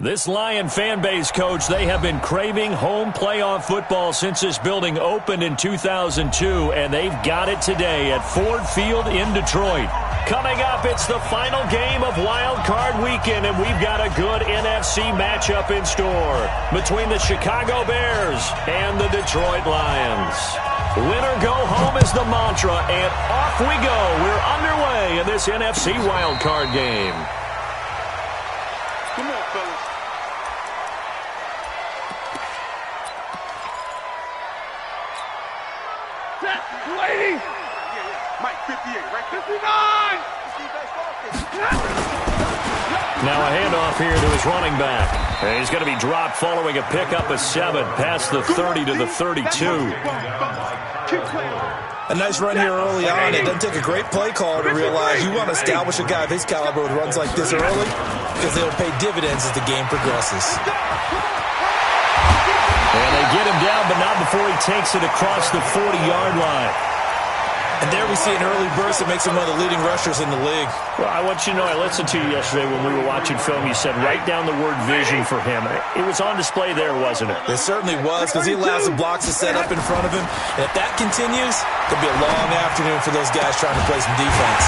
This Lion fan base, Coach, they have been craving home playoff football since this building opened in 2002, and they've got it today at Ford Field in Detroit. Coming up, it's the final game of Wild Card Weekend, and we've got a good NFC matchup in store between the Chicago Bears and the Detroit Lions. Win or go home is the mantra, and off we go. We're underway in this NFC Wild Card game. Come on, fellas. Waiting. Mike 58, right? 59. Now a handoff here to his running back. And he's going to be dropped following a pickup of 7 past the 30 to the 32. A nice run here early on. It doesn't take a great play call to realize you want to establish a guy of his caliber with runs like this early because they'll pay dividends as the game progresses. And they get him down, but not before he takes it across the 40-yard line. And there we see an early burst that makes him one of the leading rushers in the league. Well, I want you to know, I listened to you yesterday when we were watching film. You said write down the word vision for him. It was on display there, wasn't it? It certainly was, because he allows the blocks to set up in front of him. And if that continues, it could be a long afternoon for those guys trying to play some defense.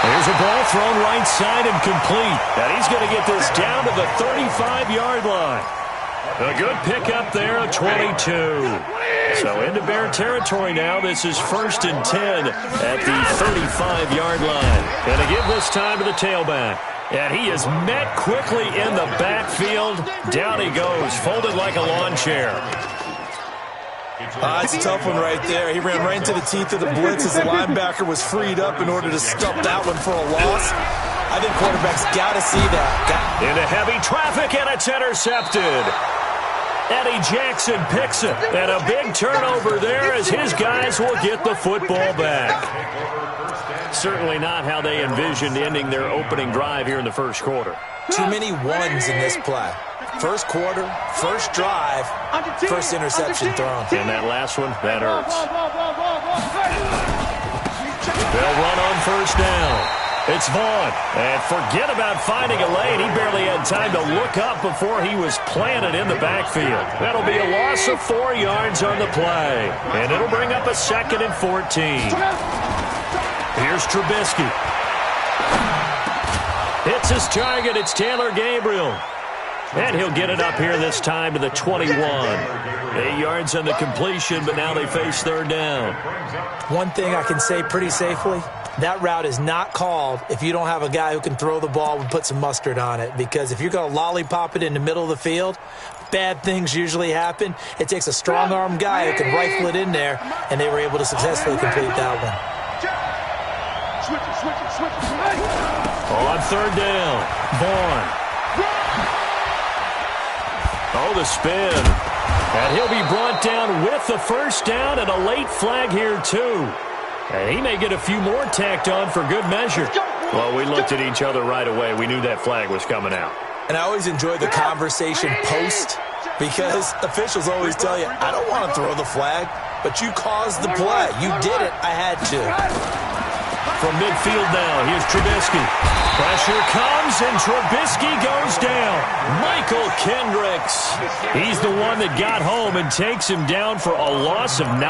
There's a ball thrown right side and complete. And he's going to get this down to the 35-yard line. A good pickup there, a 22. So into Bear territory now. This is 1st and 10 at the 35-yard line. Going to give this time to the tailback. And he is met quickly in the backfield. Down he goes, folded like a lawn chair. It's a tough one right there. He ran right into the teeth of the blitz as the linebacker was freed up in order to stop that one for a loss. I think quarterbacks got to see that. Into heavy traffic, and it's intercepted. Eddie Jackson picks it, and a big turnover there as his guys will get the football back. Certainly not how they envisioned ending their opening drive here in the first quarter. Too many ones in this play. First quarter, first drive, first interception thrown. And that last one, that hurts. They'll run on first down. It's Vaughn, and forget about finding a lane. He barely had time to look up before he was planted in the backfield. That'll be a loss of 4 yards on the play, and it'll bring up a 2nd and 14. Here's Trubisky. Hits his target. It's Taylor Gabriel. And he'll get it up here this time to the 21. 8 yards on the completion, but now they face 3rd down. One thing I can say pretty safely, that route is not called if you don't have a guy who can throw the ball and put some mustard on it. Because if you're going to lollipop it in the middle of the field, bad things usually happen. It takes a strong-arm guy who can rifle it in there, and they were able to successfully complete that one. On 3rd down, Vaughn. Oh, the spin. And he'll be brought down with the first down and a late flag here, too. And he may get a few more tacked on for good measure. Well, we looked at each other right away. We knew that flag was coming out. And I always enjoy the conversation post because officials always tell you, I don't want to throw the flag, but you caused the play. You did it. I had to. From midfield now, here's Trubisky. Pressure comes, and Trubisky goes down. Michael Kendricks. He's the one that got home and takes him down for a loss of 9.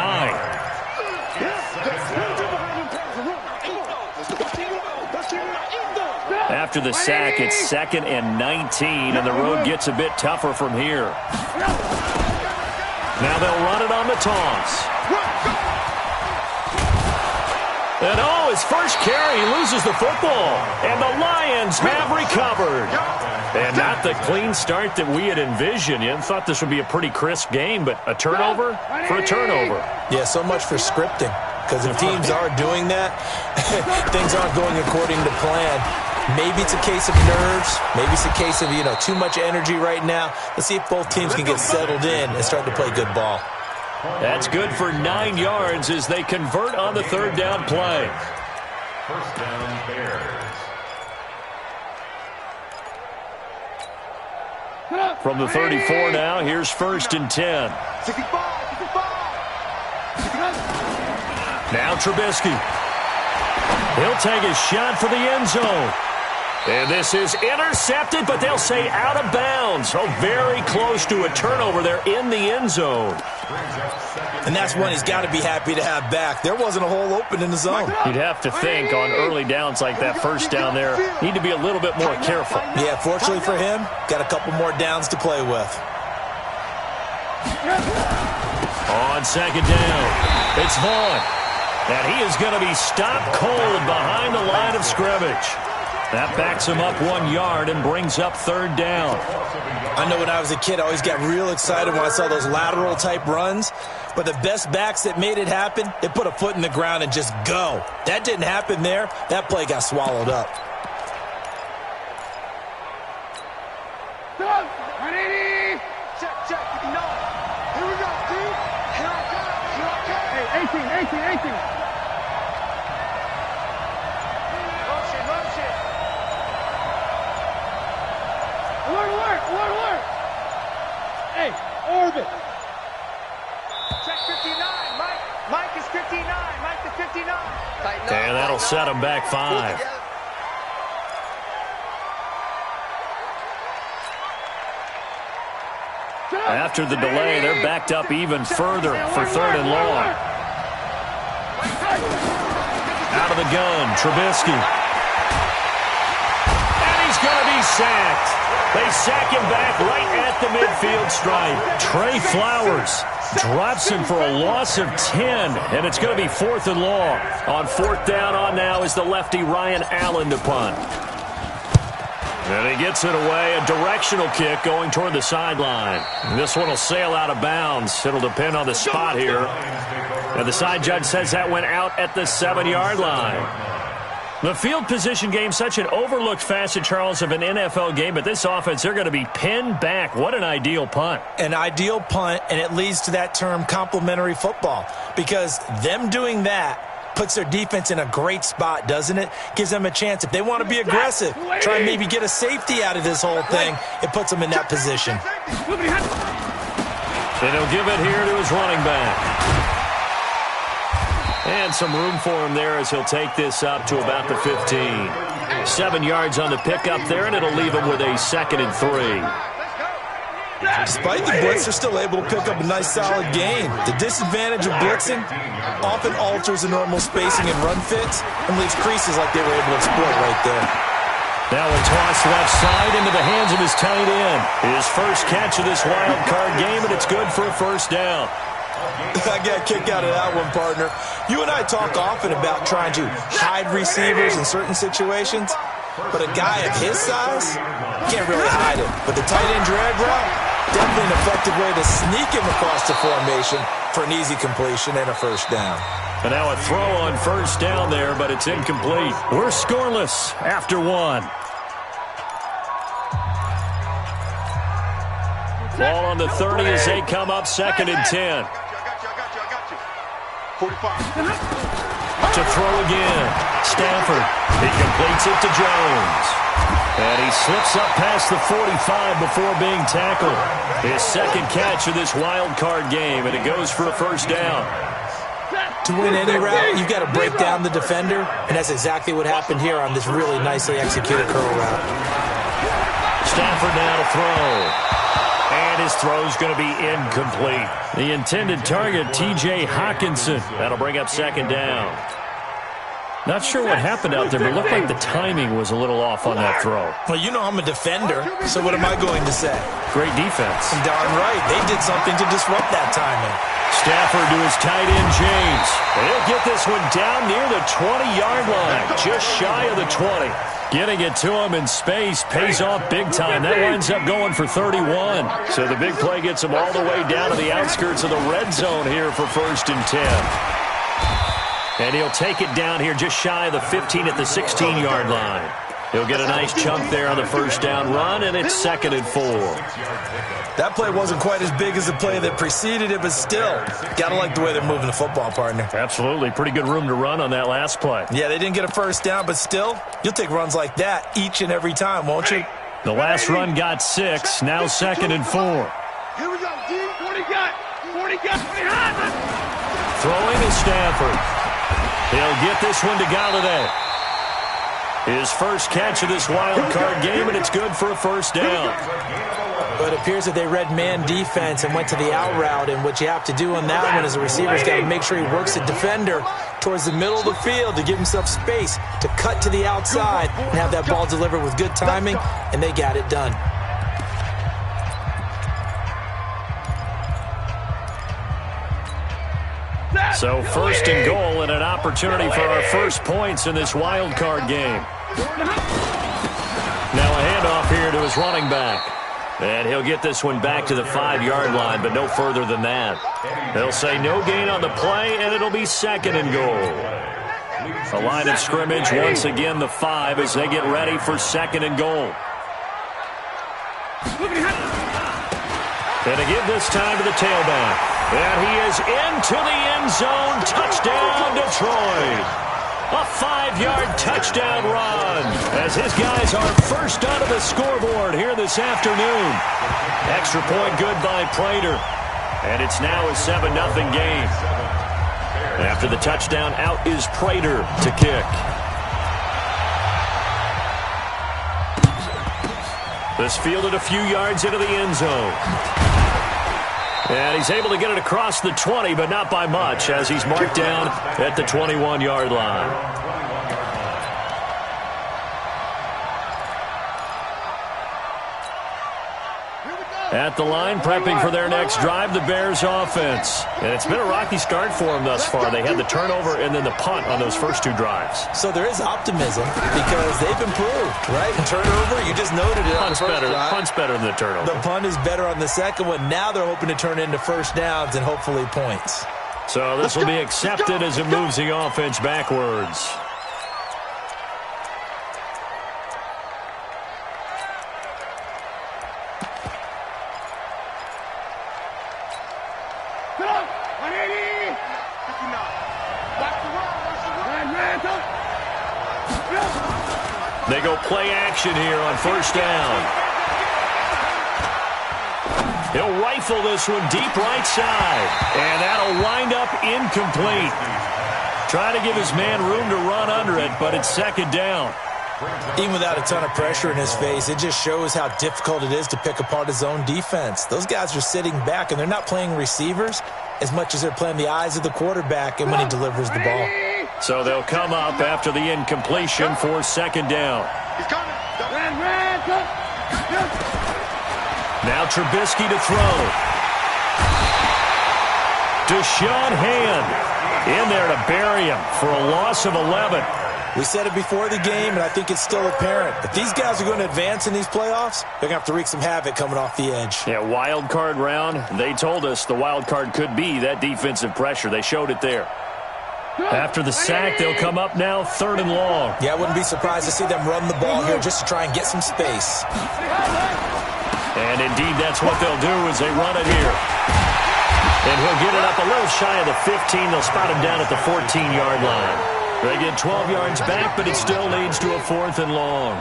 After the sack, it's 2nd and 19, and the road gets a bit tougher from here. Now they'll run it on the toss. And oh, his first carry, he loses the football. And the Lions have recovered. And not the clean start that we had envisioned. You thought this would be a pretty crisp game, but a turnover for a turnover. Yeah, so much for scripting. Because if teams are doing that, things aren't going according to plan. Maybe it's a case of nerves. Maybe it's a case of, too much energy right now. Let's see if both teams can get settled in and start to play good ball. That's good for 9 yards as they convert on the 3rd down play. First down, Bears. From the 34 now, here's 1st and 10. Now Trubisky. He'll take his shot for the end zone. And this is intercepted, but they'll say out of bounds. Oh, very close to a turnover there in the end zone. And that's one he's got to be happy to have back. There wasn't a hole open in the zone. You'd have to think on early downs like that, first down there, need to be a little bit more careful. Yeah, fortunately for him, got a couple more downs to play with. On second down, it's Vaughn. And he is going to be stopped cold behind the line of scrimmage. That backs him up 1 yard and brings up third down. I know when I was a kid, I always got real excited when I saw those lateral-type runs. But the best backs that made it happen, they put a foot in the ground and just go. That didn't happen there. That play got swallowed up. Check. Here we go, dude. Hey, 18. Motion. Alert. Hey, orbit. Check 59. Mike is 59. Mike to 59. And that'll set him back 5. After the delay, they're backed up even further for third and long. Out of the gun, Trubisky. And he's going to be sacked. They sack him back right at the midfield stripe. Trey Flowers drops him for a loss of 10, and it's going to be fourth and long. On fourth down on now is the lefty Ryan Allen to punt. And he gets it away, a directional kick going toward the sideline. This one will sail out of bounds. It'll depend on the spot here. And the side judge says that went out at the 7-yard line. The field position game, such an overlooked facet, Charles, of an NFL game, but this offense, they're going to be pinned back. What an ideal punt. An ideal punt, and it leads to that term complementary football, because them doing that puts their defense in a great spot, doesn't it? Gives them a chance. If they want to be aggressive, try and maybe get a safety out of this whole thing, it puts them in that position. And he'll give it here to his running back. And some room for him there as he'll take this up to about the 15. 7 yards on the pickup there, and it'll leave him with a 2nd and 3. Despite the blitz, they're still able to pick up a nice solid gain. The disadvantage of blitzing often alters the normal spacing and run fits and leaves creases like they were able to exploit right there. Now a toss left side into the hands of his tight end. His first catch of this wild card game, and it's good for a first down. I got a kick out of that one, partner. You and I talk often about trying to hide receivers in certain situations, but a guy of his size can't really hide him. But the tight end drag route, definitely an effective way to sneak him across the formation for an easy completion and a first down. And now a throw on first down there, but it's incomplete. We're scoreless after 1. Ball on the 30 as they come up 2nd and 10. I got you. 45. To throw again. Stafford. He completes it to Jones. And he slips up past the 45 before being tackled. His second catch of this wild card game, and it goes for a first down. To win any route, you've got to break down the defender, and that's exactly what happened here on this really nicely executed curl route. Stafford now to throw. And his throw's going to be incomplete. The intended target, T.J. Hawkinson. That'll bring up 2nd down. Not sure what happened out there, but it looked like the timing was a little off on that throw. Well, you know I'm a defender, so what am I going to say? Great defense. Darn right. They did something to disrupt that timing. Stafford to his tight end, James. And he'll get this one down near the 20-yard line, just shy of the 20. Getting it to him in space pays off big time. That winds up going for 31. So the big play gets him all the way down to the outskirts of the red zone here for 1st and 10. And he'll take it down here just shy of the 15 at the 16-yard line. He'll get a nice chunk there on the first down run, and it's 2nd and 4. That play wasn't quite as big as the play that preceded it, but still, gotta like the way they're moving the football, partner. Absolutely. Pretty good room to run on that last play. Yeah, they didn't get a first down, but still, you'll take runs like that each and every time, won't you? The last run got 6, now 2nd and 4. Here we go, D. 40 got. Throwing to Stafford. He'll get this one to Galladay. His first catch of this wild card game, and it's good for a first down. But it appears that they read man defense and went to the out route, and what you have to do on that one is the receiver's got to make sure he works the defender towards the middle of the field to give himself space to cut to the outside and have that ball delivered with good timing, and they got it done. So first and goal and an opportunity for our first points in this wild card game. Now a handoff here to his running back. And he'll get this one back to the 5-yard line, but no further than that. They'll say no gain on the play, and it'll be second and goal. A line of scrimmage, once again the 5 as they get ready for second and goal. And to give this time to the tailback. And he is into the end zone. Touchdown, Detroit. A 5-yard touchdown run as his guys are first onto the scoreboard here this afternoon. Extra point good by Prater. And it's now a 7-0 game. After the touchdown, out is Prater to kick. This fielded a few yards into the end zone. And he's able to get it across the 20, but not by much, as he's marked down at the 21-yard line. At the line, prepping for their next drive, the Bears offense. And it's been a rocky start for them thus far. They had the turnover and then the punt on those first 2 drives. So there is optimism because they've improved, right? And turnover, you just noted it. Punt's better than the turnover. The punt is better on the second one. Now they're hoping to turn into first downs and hopefully points. So this will be accepted as it moves the offense backwards. They go play action here on first down. He'll rifle this one deep right side. And that'll wind up incomplete. Trying to give his man room to run under it, but it's second down. Even without a ton of pressure in his face, it just shows how difficult it is to pick apart his own defense. Those guys are sitting back, and they're not playing receivers as much as they're playing the eyes of the quarterback and when he delivers the ball. So they'll come up after the incompletion for second down. He's coming. Now Trubisky to throw. Deshaun Hand in there to bury him for a loss of 11. We said it before the game, and I think it's still apparent. If these guys are going to advance in these playoffs, they're going to have to wreak some havoc coming off the edge. Yeah, wild card round. They told us the wild card could be that defensive pressure. They showed it there. After the sack, they'll come up now third and long. Yeah, I wouldn't be surprised to see them run the ball here just to try and get some space. And indeed, that's what they'll do as they run it here. And he'll get it up a little shy of the 15. They'll spot him down at the 14-yard line. They get 12 yards back, but it still leads to a fourth and long.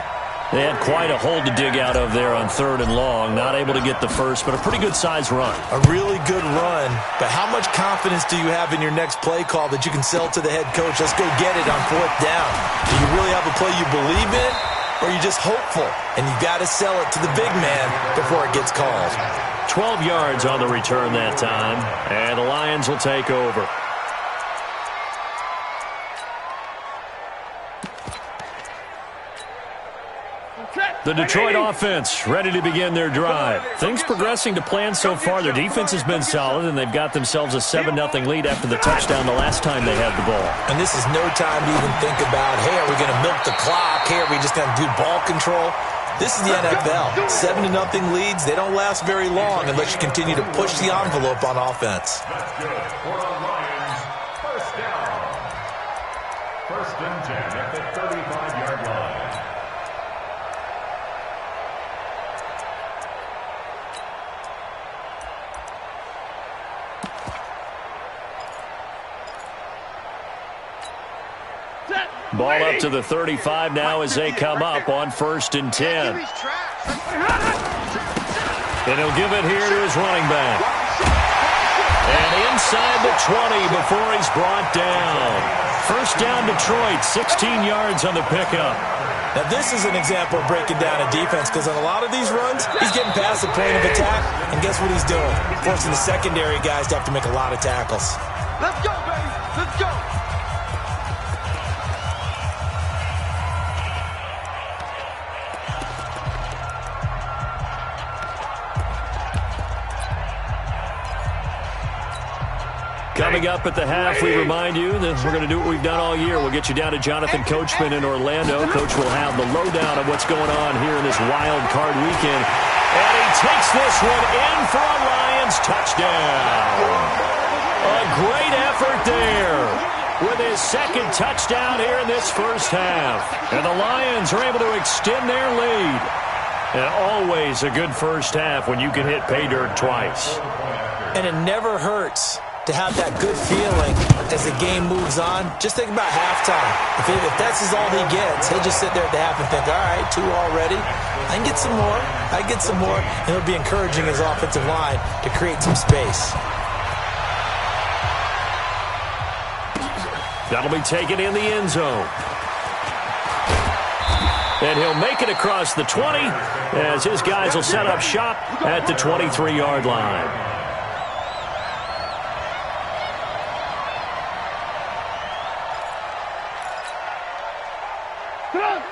They had quite a hole to dig out of there on third and long. Not able to get the first, but a pretty good-sized run. A really good run, but how much confidence do you have in your next play call that you can sell to the head coach? Let's go get it on fourth down. Do you really have a play you believe in, or are you just hopeful? And you got to sell it to the big man before it gets called. 12 yards on the return that time, and the Lions will take over. The Detroit offense ready to begin their drive. Things progressing to plan so far. Their defense has been solid, and they've got themselves a 7-0 lead after the touchdown the last time they had the ball. And this is no time to even think about, hey, are we going to milk the clock? Hey, are we just going to do ball control? This is the NFL. 7-0 leads, they don't last very long unless you continue to push the envelope on offense. First down. First and 10 at the 35-yard line. Ball up to the 35 now as they come up on first and 10. And he'll give it here to his running back. And inside the 20 before he's brought down. First down Detroit, 16 yards on the pickup. Now, this is an example of breaking down a defense because on a lot of these runs, he's getting past the plane of attack, and guess what he's doing? Forcing the secondary guys to have to make a lot of tackles. Let's go, baby. Let's go. Coming up at the half, we remind you that we're going to do what we've done all year. We'll get you down to Jonathan Coachman in Orlando. Coach will have the lowdown of what's going on here in this wild card weekend. And he takes this one in for a Lions touchdown. A great effort there with his second touchdown here in this first half. And the Lions are able to extend their lead. And always a good first half when you can hit pay dirt twice. And it never hurts to have that good feeling as the game moves on. Just think about halftime. If that's all he gets, he'll just sit there at the half and think, all right, 2 already. I can get some more. I can get some more. And he'll be encouraging his offensive line to create some space. That'll be taken in the end zone. And he'll make it across the 20 as his guys will set up shop at the 23-yard line.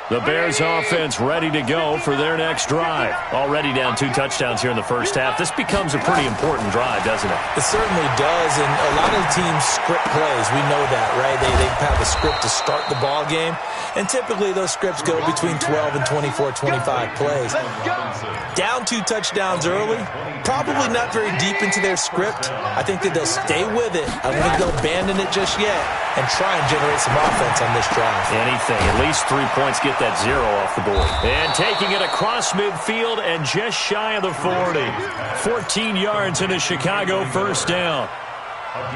The Bears offense ready to go for their next drive. Already down 2 touchdowns here in the first half. This becomes a pretty important drive, doesn't it? It certainly does, and a lot of the teams script plays. We know that, right? They have a script to start the ball game, and typically those scripts go between 12 and 24, 25 plays. Down 2 touchdowns early, probably not very deep into their script. I think that they'll stay with it. I don't think they'll abandon it just yet and try and generate some offense on this drive. Anything. At least 3 points, get that 0 off the board. And taking it across midfield and just shy of the 40. 14 yards in a Chicago first down.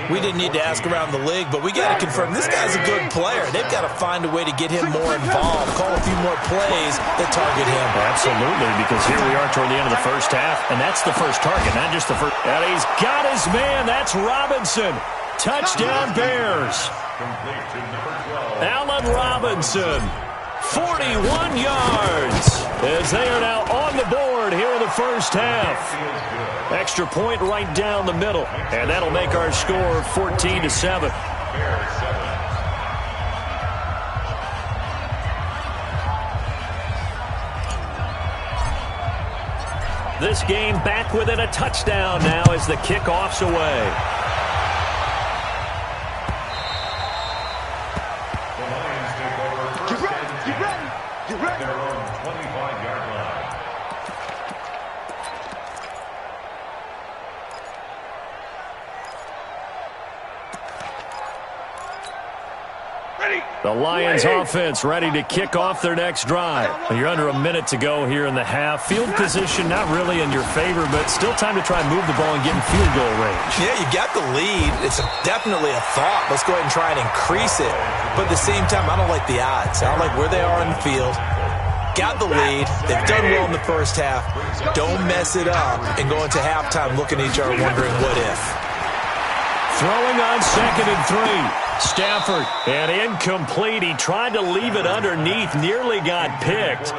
We didn't need to ask around the league, but we got to confirm this guy's a good player. They've got to find a way to get him more involved, call a few more plays that target him. Absolutely, because here we are toward the end of the first half, and that's the first target, not just the first. And he's got his man. That's Robinson. Touchdown, Bears. Allen Robinson, 41 yards, as they are now on the board here in the first half. Extra point right down the middle, and that'll make our score 14-7. This game back within a touchdown now as the kickoff's away. The Lions offense ready to kick off their next drive. You're under a minute to go here in the half. Field position not really in your favor, but still time to try and move the ball and get in field goal range. Yeah, you got the lead. It's definitely a thought. Let's go ahead and try and increase it. But at the same time, I don't like the odds. I don't like where they are in the field. Got the lead. They've done well in the first half. Don't mess it up and go into halftime looking at each other wondering what if. Throwing on 2nd and 3. Stafford, and incomplete. He tried to leave it underneath, nearly got picked.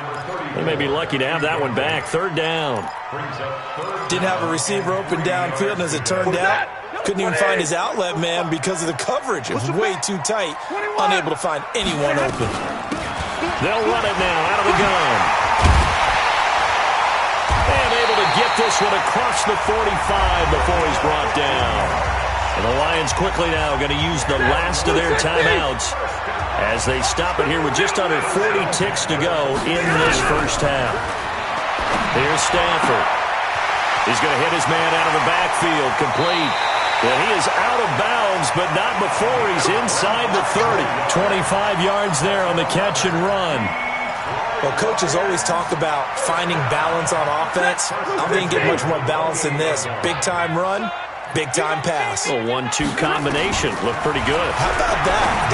They may be lucky to have that one back. 3rd down. Didn't have a receiver open downfield, and as it turned out, couldn't even find his outlet man because of the coverage. It was way too tight, unable to find anyone open. They'll run it now out of the gun. And able to get this one across the 45 before he's brought down. And the Lions quickly now going to use the last of their timeouts as they stop it here with just under 40 ticks to go in this first half. Here's Stafford. He's going to hit his man out of the backfield, complete. And he is out of bounds, but not before he's inside the 30. 25 yards there on the catch and run. Well, coaches always talk about finding balance on offense. I don't think you get much more balance than this. Big-time run. Big-time pass. A 1-2 combination. Looked pretty good. How about that?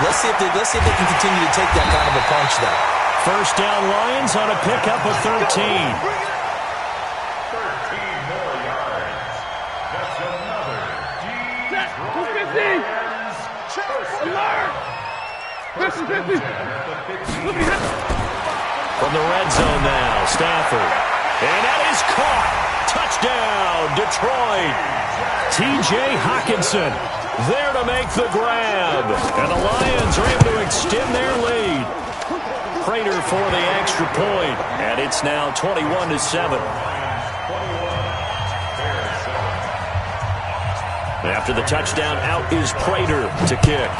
Let's see if they can continue to take that kind of a punch, though. First down, Lions on a pickup of 13. 13 more yards. That's another Alert! 50-50! Look at From the red zone now, Stafford. And that is caught. Touchdown, Detroit. T.J. Hockenson there to make the grab. And the Lions are able to extend their lead. Prater for the extra point. And it's now 21-7. After the touchdown, out is Prater to kick.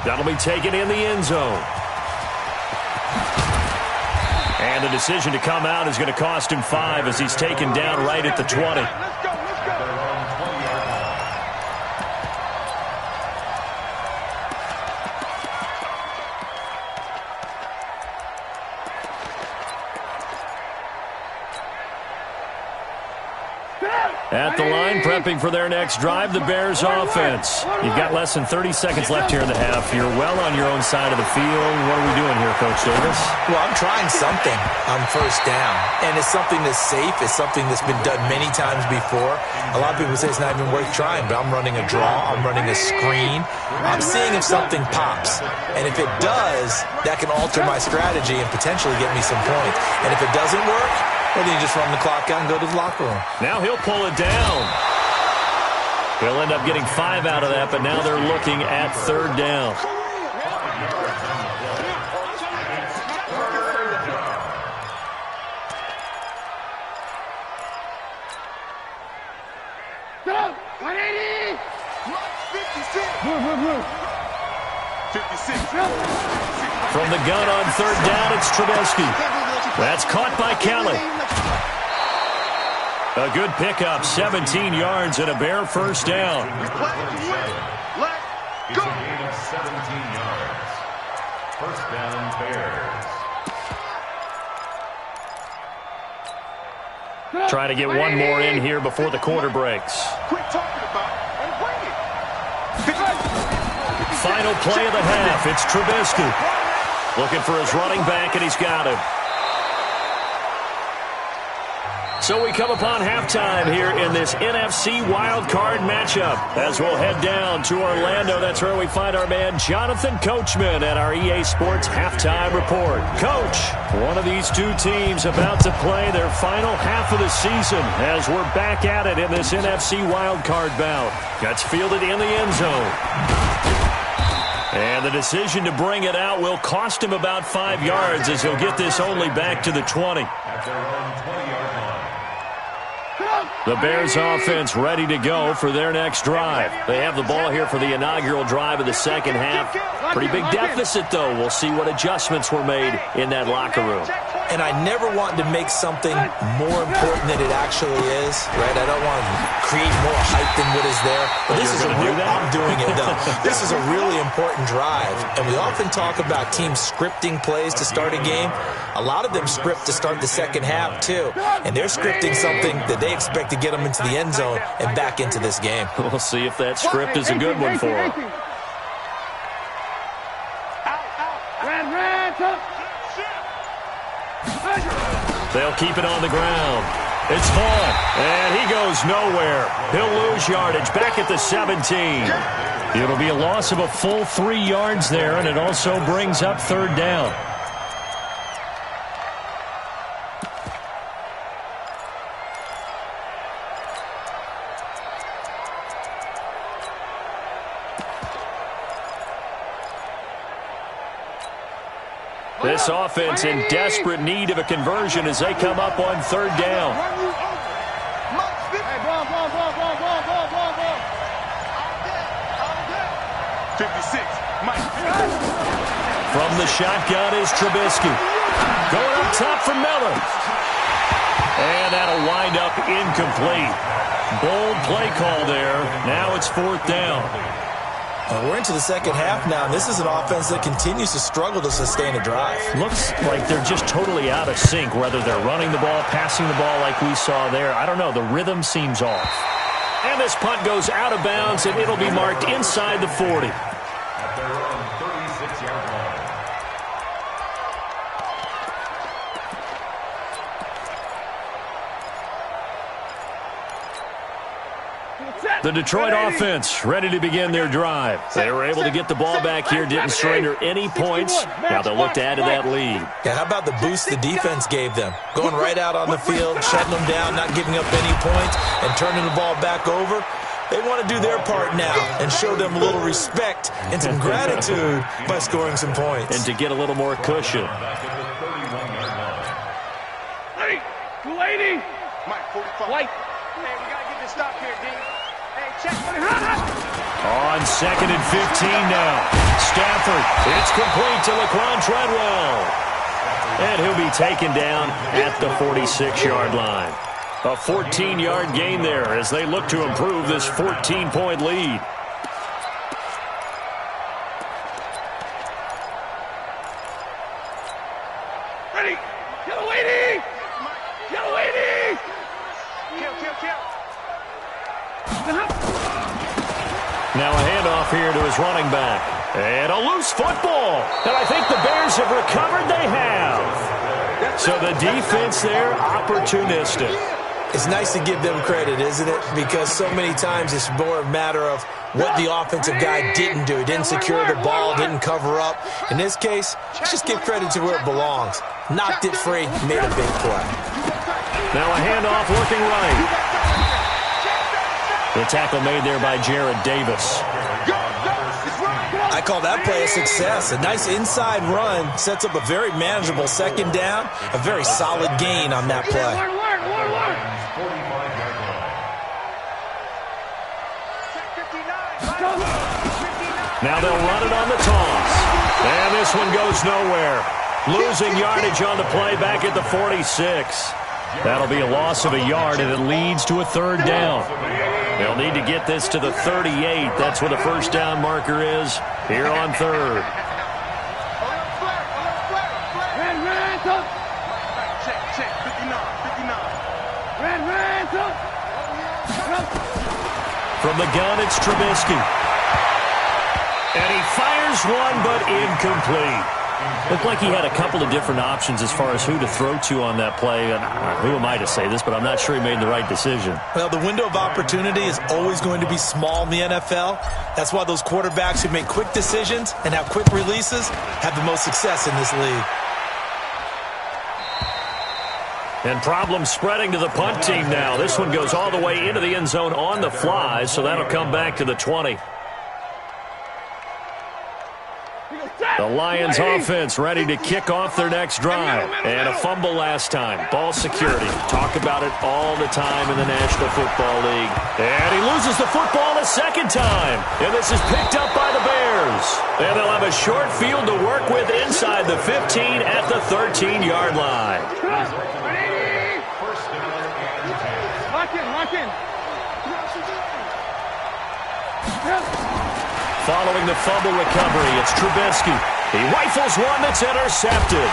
That'll be taken in the end zone. And the decision to come out is going to cost him 5 as he's taken down right at the 20. At the line, prepping for their next drive, the Bears offense. You've got less than 30 seconds left here in the half. You're well on your own side of the field. What are we doing here, Coach Davis? Well, I'm trying something on first down, and it's something that's safe. It's something that's been done many times before. A lot of people say it's not even worth trying, but I'm running a draw. I'm running a screen. I'm seeing if something pops, and if it does, that can alter my strategy and potentially get me some points. And if it doesn't work, well, then you just run the clock out and go to the locker room. Now he'll pull it down. He'll end up getting 5 out of that, but now they're looking at third down. Go! 180! 56. From the gun on third down, it's Trubisky. That's caught by Kelly. A good pickup, 17 yards and a Bear first down. Let's It's a gain of 17 yards. First down, Bears. Try to get one more in here before the quarter breaks. Quit talking about it and bring it. Final play of the half, it's Trubisky. Looking for his running back, and he's got him. So we come upon halftime here in this NFC wildcard matchup. As we'll head down to Orlando, that's where we find our man Jonathan Coachman at our EA Sports Halftime Report. Coach, one of these two teams about to play their final half of the season as we're back at it in this NFC wildcard bout. Gets fielded in the end zone. And the decision to bring it out will cost him about 5 yards as he'll get this only back to the 20. At their own 20-yard line. The Bears offense ready to go for their next drive. They have the ball here for the inaugural drive of the second half. Pretty big deficit, though. We'll see what adjustments were made in that locker room. And I never want to make something more important than it actually is, right? I don't want to create more hype than what is there. But this is I'm doing it, though. This is a really important drive. And we often talk about teams scripting plays to start a game. A lot of them script to start the second half, too. And they're scripting something that they expect to get them into the end zone and back into this game. We'll see if that script is a good one for them. They'll keep it on the ground. It's Hall, and he goes nowhere. He'll lose yardage back at the 17. It'll be a loss of a full 3 yards there, and it also brings up third down. This offense in desperate need of a conversion as they come up on third down. 56. From the shotgun is Trubisky. Going up top for Miller. And that'll wind up incomplete. Bold play call there. Now it's fourth down. We're into the second half now, and this is an offense that continues to struggle to sustain a drive. Looks like they're just totally out of sync, whether they're running the ball, passing the ball like we saw there. I don't know. The rhythm seems off. And this punt goes out of bounds, and it'll be marked inside the 40. At their own 36-yard line. Set. The Detroit offense ready to begin their drive. They were able to get the ball back here, didn't surrender any points. Now they'll look to add to that lead. Yeah, how about the boost the defense gave them? Going right out on the field, shutting them down, not giving up any points, and turning the ball back over. They want to do their part now and show them a little respect and some gratitude by scoring some points. And to get a little more cushion. Hey, 280. Mike, 45. White. Hey, we got to get this stop here, D. Hey, check. On 2nd and 15 now. Stafford. It's complete to Laquan Treadwell. And he'll be taken down at the 46-yard line. A 14-yard gain there as they look to improve this 14-point lead. Ready. Yellow lady. Yellow lady. Kill. Now a handoff here to his running back. And a loose football. And I think the Bears have recovered. They have. So the defense there, opportunistic. It's nice to give them credit, isn't it? Because so many times it's more a matter of what the offensive guy didn't do. He didn't secure the ball, didn't cover up. In this case, just give credit to where it belongs. Knocked it free, made a big play. Now a handoff looking right. The tackle made there by Jared Davis. I call that play a success. A nice inside run sets up a very manageable second down. A very solid gain on that play. Now they'll run it on the toss. And this one goes nowhere. Losing yardage on the play back at the 46. That'll be a loss of a yard, and it leads to a third down. They'll need to get this to the 38. That's where the first down marker is here on third. Check. 59. From the gun, it's Trubisky. And he fires one, but incomplete. Looked like he had a couple of different options as far as who to throw to on that play. And who am I to say this, but I'm not sure he made the right decision. Well, the window of opportunity is always going to be small in the NFL. That's why those quarterbacks who make quick decisions and have quick releases have the most success in this league. And problems spreading to the punt team now. This one goes all the way into the end zone on the fly, so that'll come back to the 20. The Lions offense ready to kick off their next drive. And a fumble last time. Ball security. Talk about it all the time in the National Football League. And he loses the football a second time. And this is picked up by the Bears. And they'll have a short field to work with inside the 15 at the 13-yard line. Lock in. Following the fumble recovery, it's Trubisky. He rifles one that's intercepted.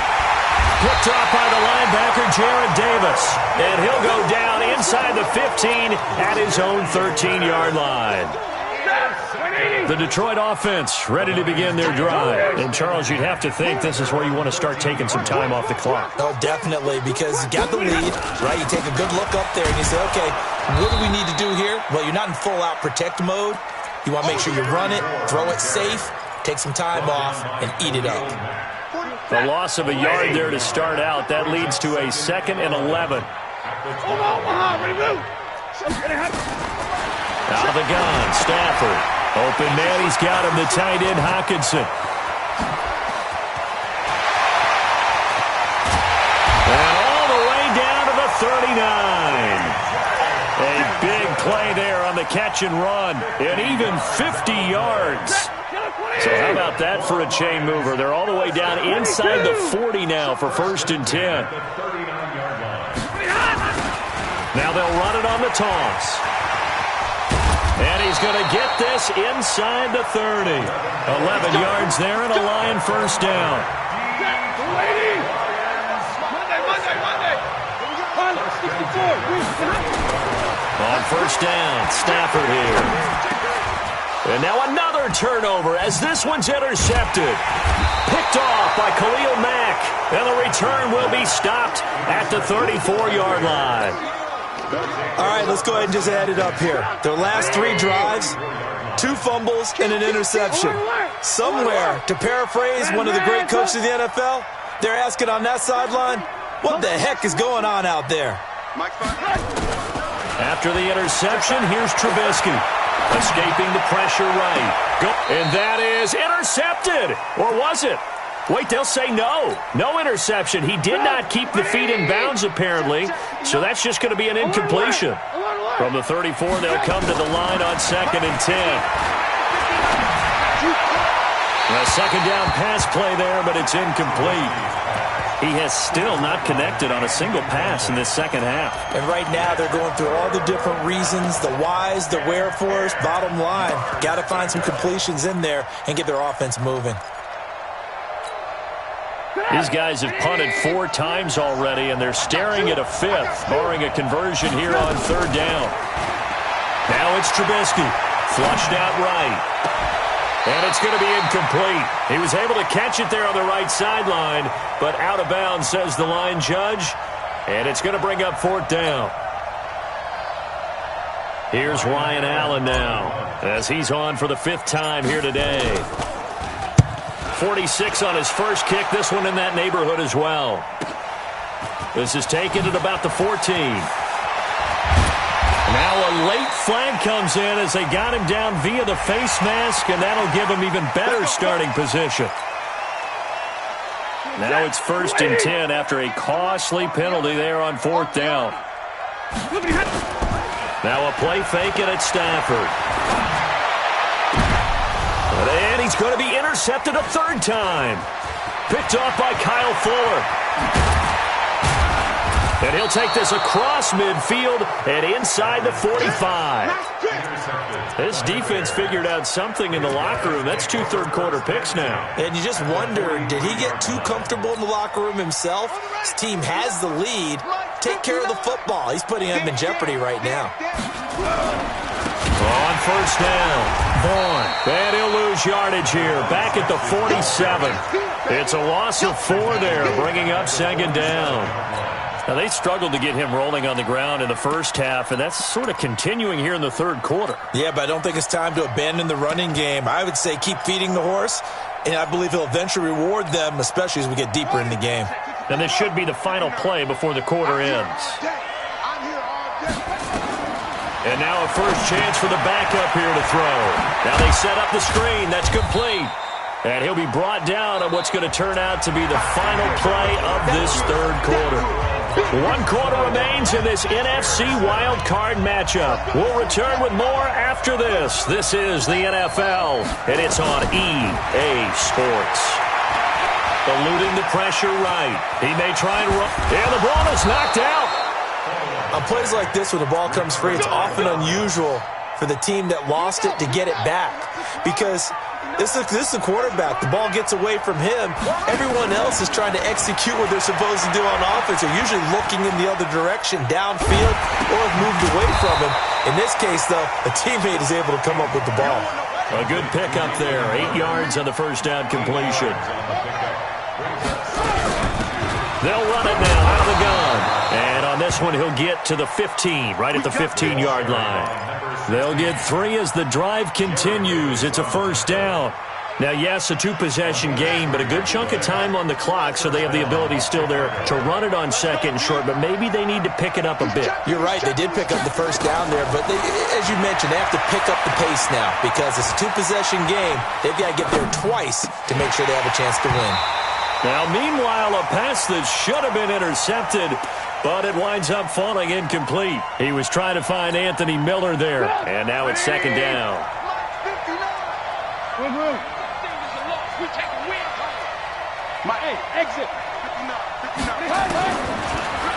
Picked off by the linebacker, Jared Davis. And he'll go down inside the 15 at his own 13-yard line. The Detroit offense ready to begin their drive. And, Charles, you'd have to think this is where you want to start taking some time off the clock. Oh, definitely, because you got the lead, right? You take a good look up there and you say, okay, what do we need to do here? Well, you're not in full-out protect mode. You want to make sure you run it, throw it safe, take some time off, and eat it up. The loss of a yard there to start out. That leads to a 2nd and 11. Out of the gun, Stafford. Open man, he's got him, the tight end, Hockenson. And all the way down to the 39. A big play there on the catch and run. And even 50 yards. So how about that for a chain mover? They're all the way down inside the 40 now for 1st and 10. Now they'll run it on the toss. And he's going to get this inside the 30. 11 yards there and a Lion first down. On first down, Stafford here. And now another turnover as this one's intercepted. Picked off by Khalil Mack. And the return will be stopped at the 34-yard line. All right, let's go ahead and just add it up here. Their last 3 drives, 2 fumbles and an interception. Somewhere, to paraphrase one of the great coaches of the NFL, they're asking on that sideline, what the heck is going on out there? After the interception, here's Trubisky. Escaping the pressure right. And that is intercepted. Or was it? Wait, they'll say no. No interception. He did not keep the feet in bounds, apparently. So that's just going to be an incompletion. From the 34, they'll come to the line on 2nd and 10. A second down pass play there, but it's incomplete. He has still not connected on a single pass in this second half. And right now they're going through all the different reasons, the whys, the wherefores. Bottom line, got to find some completions in there and get their offense moving. These guys have punted 4 times already, and they're staring at a 5th, barring a conversion here on 3rd down. Now it's Trubisky, flushed out right. And it's going to be incomplete. He was able to catch it there on the right sideline, but out of bounds, says the line judge. And it's going to bring up 4th down. Here's Ryan Allen now, as he's on for the 5th time here today. 46 on his first kick, this one in that neighborhood as well. This is taken at about the 14. Now a late flag comes in as they got him down via the face mask, and that'll give him even better starting position. Now it's 1st and 10 after a costly penalty there on 4th down. Now a play fake and it's Stafford. And he's going to be intercepted a 3rd time. Picked off by Kyle Fuller. And he'll take this across midfield and inside the 45. This defense figured out something in the locker room. That's 2 third-quarter picks now. And you just wonder, did he get too comfortable in the locker room himself? His team has the lead. Take care of the football. He's putting them in jeopardy right now. On 1st down, Vaughn. And he'll lose yardage here. Back at the 47. It's a loss of 4 there, bringing up 2nd down. Now, they struggled to get him rolling on the ground in the first half, and that's sort of continuing here in the 3rd quarter. Yeah, but I don't think it's time to abandon the running game. I would say keep feeding the horse, and I believe he'll eventually reward them, especially as we get deeper in the game. And this should be the final play before the quarter ends. And now a first chance for the backup here to throw. Now they set up the screen. That's complete. And he'll be brought down on what's going to turn out to be the final play of this 3rd quarter. 1 quarter remains in this NFC wild card matchup. We'll return with more after this. This is the NFL, and it's on EA Sports. Eluding the pressure right. He may try and run. And the ball is knocked out. On plays like this, when the ball comes free, it's often unusual for the team that lost it to get it back. Because this is the quarterback. The ball gets away from him. Everyone else is trying to execute what they're supposed to do on offense. They're usually looking in the other direction, downfield, or have moved away from him. In this case, though, a teammate is able to come up with the ball. A good pickup there. 8 yards on the first down completion. They'll run it now out of the gun. And on this one, he'll get to the 15, right at the 15-yard line. They'll get 3 as the drive continues. It's a first down. Now, yes, a 2-possession game, but a good chunk of time on the clock, so they have the ability still there to run it on 2nd and short, but maybe they need to pick it up a bit. You're right. They did pick up the first down there, but as you mentioned, they have to pick up the pace now because it's a 2-possession game. They've got to get there twice to make sure they have a chance to win. Now, meanwhile, a pass that should have been intercepted, but it winds up falling incomplete. He was trying to find Anthony Miller there, and now it's 2nd down.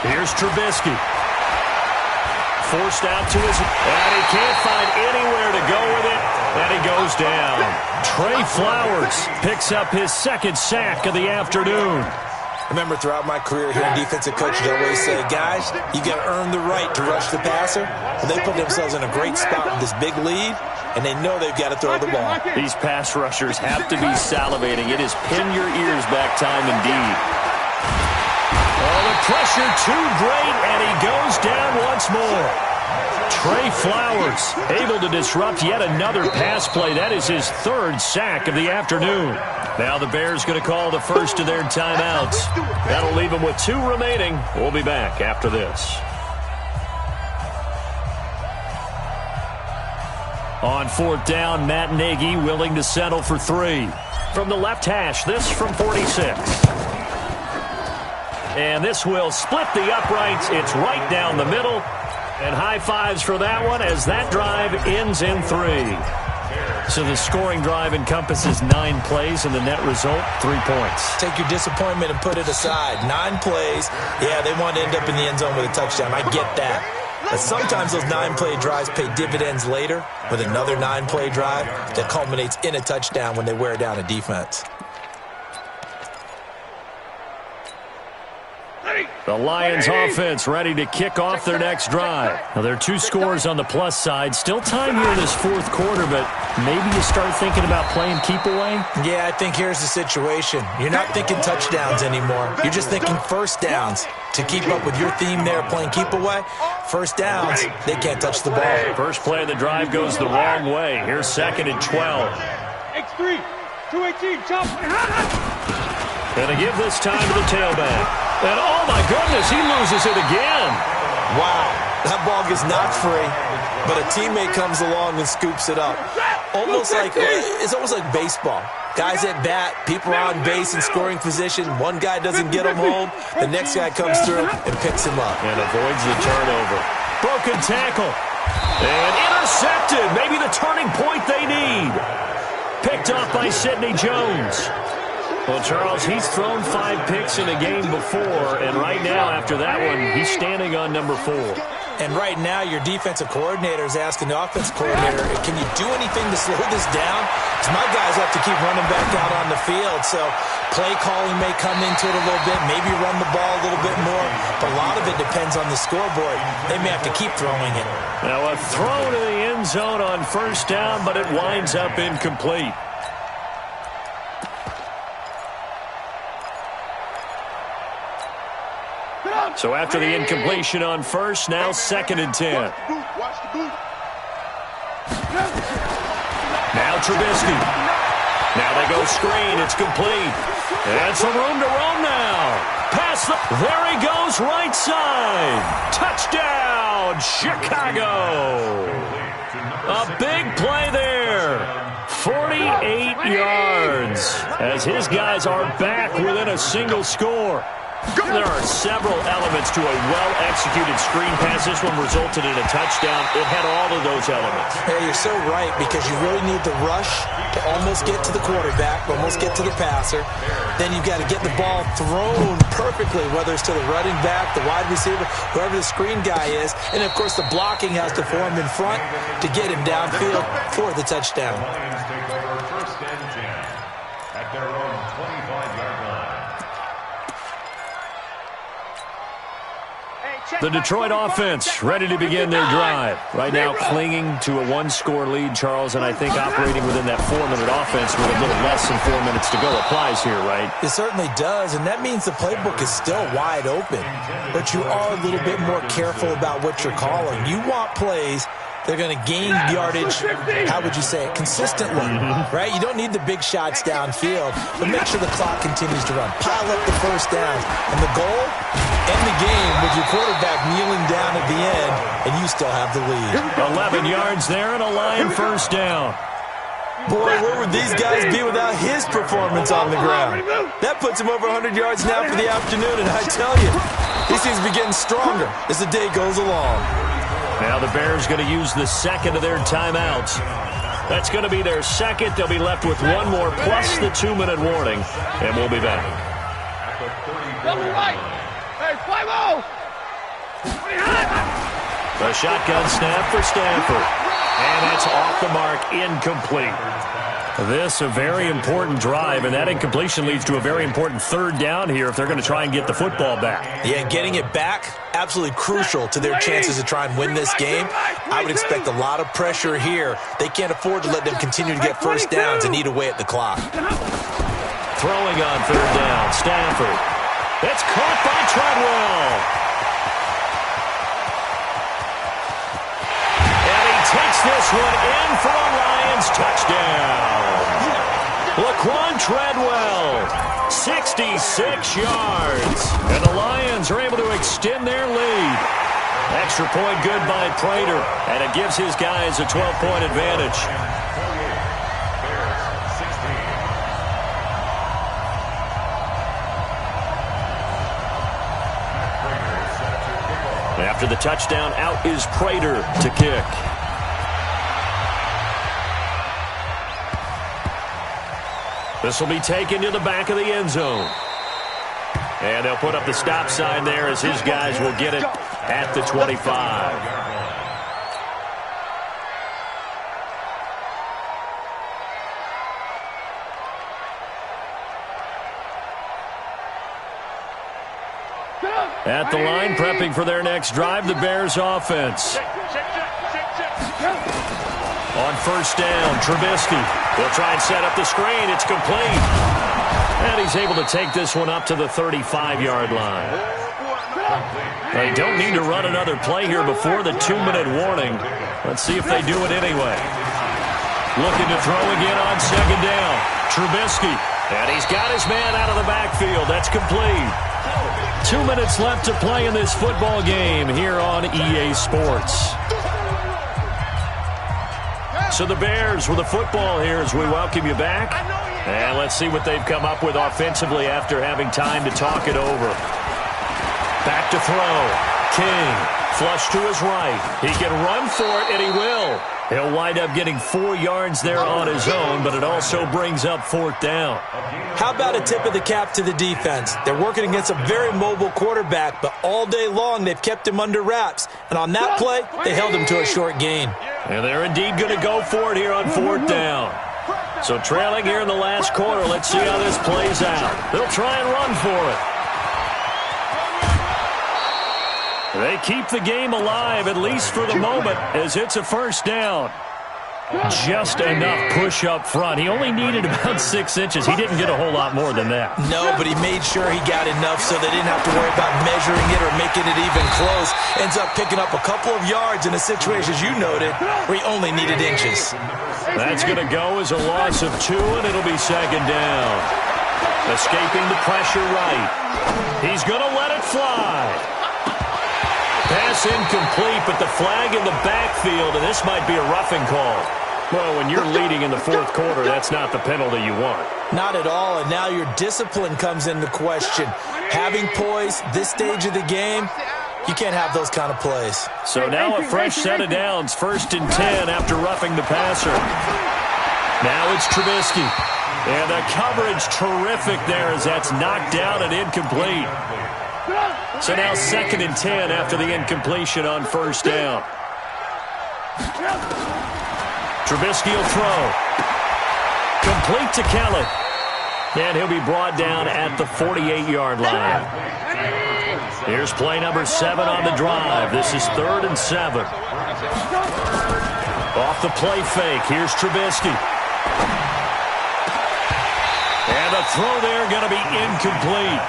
Here's Trubisky. Forced out to his, and he can't find anywhere to go with it, and he goes down. Trey Flowers picks up his 2nd sack of the afternoon. Remember, throughout my career here in defensive coaches, I always say, guys, you got to earn the right to rush the passer. And they put themselves in a great spot with this big lead, and they know they've got to throw the ball. These pass rushers have to be salivating. It is pin your ears back time indeed. Oh, the pressure too great, and he goes down once more. Trey Flowers able to disrupt yet another pass play. That is his third sack of the afternoon. Now the Bears going to call the first of their timeouts. That'll leave them with 2 remaining. We'll be back after this. On 4th down, Matt Nagy willing to settle for 3. From the left hash, this from 46. And this will split the uprights. It's right down the middle. And high fives for that one as that drive ends in 3. So the scoring drive encompasses 9 plays, and the net result, 3 points. Take your disappointment and put it aside. 9 plays. Yeah, they want to end up in the end zone with a touchdown. I get that. But sometimes those 9-play drives pay dividends later with another 9-play drive that culminates in a touchdown when they wear down a defense. The Lions offense ready to kick off their next drive. Now, there are 2 scores on the plus side. Still time here in this 4th quarter, but maybe you start thinking about playing keep away? Yeah, I think here's the situation. You're not thinking touchdowns anymore. You're just thinking first downs. To keep up with your theme there, playing keep away, first downs, they can't touch the ball. First play of the drive goes the wrong way. Here's 2nd and 12. X3, 218, chop. Gonna give this time to the tailback. And oh my goodness, he loses it again. Wow, that ball gets knocked free, but a teammate comes along and scoops it up. It's almost like baseball. Guys at bat, people are on base in scoring position. One guy doesn't get him home. The next guy comes through and picks him up. And avoids the turnover. Broken tackle. And intercepted. Maybe the turning point they need. Picked up by Sidney Jones. Well, Charles, he's thrown 5 picks in a game before, and right now, after that one, he's standing on number 4. And right now, your defensive coordinator is asking the offensive coordinator, can you do anything to slow this down? Because my guys have to keep running back out on the field. So play calling may come into it a little bit, maybe run the ball a little bit more. But a lot of it depends on the scoreboard. They may have to keep throwing it. Now a throw to the end zone on 1st down, but it winds up incomplete. So after the incompletion on 1st, now 2nd and 10. Now Trubisky. Now they go screen. It's complete. And some room to roam now. There he goes, right side. Touchdown, Chicago. A big play there. 48 yards as his guys are back within a single score. There are several elements to a well-executed screen pass. This one resulted in a touchdown. It had all of those elements. Hey, you're so right, because you really need the rush to almost get to the quarterback, almost get to the passer. Then you've got to get the ball thrown perfectly, whether it's to the running back, the wide receiver, whoever the screen guy is. And, of course, the blocking has to form in front to get him downfield for the touchdown. Lions take over 1st and 10 at their own 25-yard line. The Detroit offense ready to begin their drive. Right now clinging to a 1-score lead, Charles, and I think operating within that 4-minute offense with a little less than 4 minutes to go applies here, right? It certainly does, and that means the playbook is still wide open. But you are a little bit more careful about what you're calling. You want plays they're going to gain yardage, how would you say it, consistently, right? You don't need the big shots downfield, but make sure the clock continues to run. Pile up the first downs. And the goal, end the game with your quarterback kneeling down at the end, and you still have the lead. 11 yards there and a Lion first down. Boy, where would these guys be without his performance on the ground? That puts him over 100 yards now for the afternoon, and I tell you, he seems to be getting stronger as the day goes along. Now the Bears going to use the second of their timeouts. That's going to be their second. They'll be left with one more plus the 2-minute warning, and we'll be back. Hey, 5-0! The shotgun snap for Stanford. And that's off the mark, incomplete. This a very important drive, and that incompletion leads to a very important third down here if they're going to try and get the football back. Yeah, getting it back, absolutely crucial to their chances to try and win this game. I would expect a lot of pressure here. They can't afford to let them continue to get first downs and eat away at the clock. Throwing on third down, Stanford. It's caught by Treadwell. And he takes this one in for a Lions touchdown. Laquan Treadwell, 66 yards. And the Lions are able to extend their lead. Extra point good by Prater. And it gives his guys a 12-point advantage. After the touchdown, out is Prater to kick. This will be taken to the back of the end zone. And they'll put up the stop sign there as his guys will get it at the 25. At the line, prepping for their next drive, the Bears offense. On first down, Trubisky. They'll try and set up the screen. It's complete. And he's able to take this one up to the 35-yard line. They don't need to run another play here before the 2-minute warning. Let's see if they do it anyway. Looking to throw again on second down. Trubisky. And he's got his man out of the backfield. That's complete. 2 minutes left to play in this football game here on EA Sports. So the Bears with the football here as we welcome you back. And let's see what they've come up with offensively after having time to talk it over. Back to throw. King, flush to his right. He can run for it, and he will. He'll wind up getting 4 yards there on his own, but it also brings up fourth down. How about a tip of the cap to the defense? They're working against a very mobile quarterback, but all day long they've kept him under wraps. And on that play, they held him to a short gain. And they're indeed going to go for it here on fourth down. So trailing here in the last quarter, let's see how this plays out. They'll try and run for it. They keep the game alive, at least for the moment, as it's a first down. Just enough push up front. He only needed about 6 inches. He didn't get a whole lot more than that. No, but he made sure he got enough so they didn't have to worry about measuring it or making it even close. Ends up picking up a couple of yards in a situation, as you noted, where he only needed inches. That's going to go as a loss of 2, and it'll be second down. Escaping the pressure right. He's going to let it fly. Pass incomplete, but the flag in the backfield, and this might be a roughing call. Well, when you're leading in the fourth quarter, that's not the penalty you want. Not at all, and now your discipline comes into question. Having poise this stage of the game, you can't have those kind of plays. So now a fresh set of downs, 1st and 10 after roughing the passer. Now it's Trubisky. And the coverage terrific there as that's knocked down and incomplete. So now 2nd and 10 after the incompletion on first down. Trubisky will throw. Complete to Kelly. And he'll be brought down at the 48-yard line. Here's play number 7 on the drive. This is 3rd and 7. Off the play fake. Here's Trubisky. And the throw there going to be incomplete.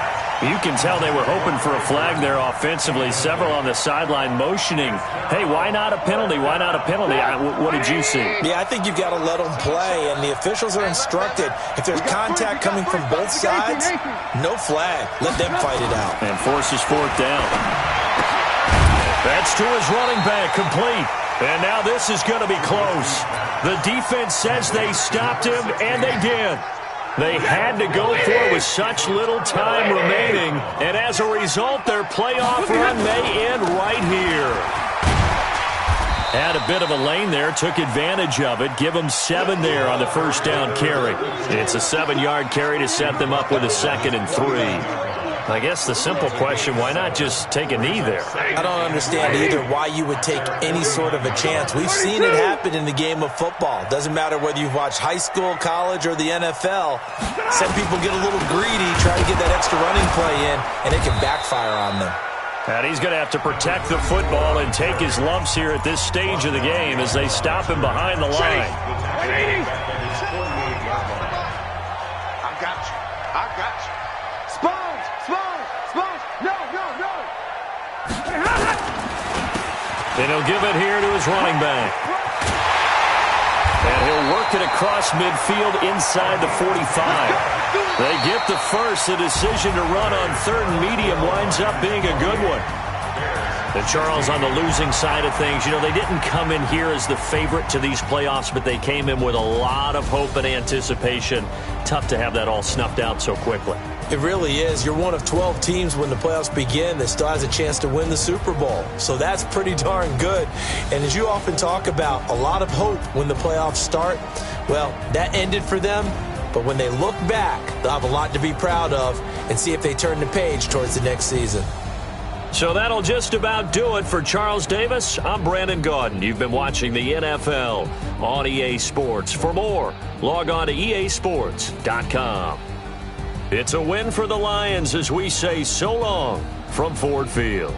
You can tell they were hoping for a flag there offensively. Several on the sideline motioning, hey, why not a penalty? Why not a penalty? What did you see? Yeah, I think you've got to let them play, and the officials are instructed. If there's contact coming from both sides, no flag. Let them fight it out. And forces fourth down. That's to his running back, complete. And now this is going to be close. The defense says they stopped him, and they did. They had to go for it with such little time remaining, and as a result, their playoff run may end right here. Had a bit of a lane there, took advantage of it. Give them 7 there on the first down carry. It's a 7-yard carry to set them up with a 2nd and 3. I guess the simple question, why not just take a knee there? I don't understand either why you would take any sort of a chance. We've seen it happen in the game of football. Doesn't matter whether you've watched high school, college, or the NFL. Some people get a little greedy, try to get that extra running play in, and it can backfire on them. And he's going to have to protect the football and take his lumps here at this stage of the game as they stop him behind the line. I got you. And he'll give it here to his running back. And he'll work it across midfield inside the 45. They get the first. The decision to run on third and medium winds up being a good one. And Charles, on the losing side of things, you know, they didn't come in here as the favorite to these playoffs, but they came in with a lot of hope and anticipation. Tough to have that all snuffed out so quickly. It really is. You're one of 12 teams when the playoffs begin that still has a chance to win the Super Bowl. So that's pretty darn good. And as you often talk about, a lot of hope when the playoffs start. Well, that ended for them. But when they look back, they'll have a lot to be proud of and see if they turn the page towards the next season. So that'll just about do it for Charles Davis. I'm Brandon Gaudin. You've been watching the NFL on EA Sports. For more, log on to easports.com. It's a win for the Lions as we say so long from Ford Field.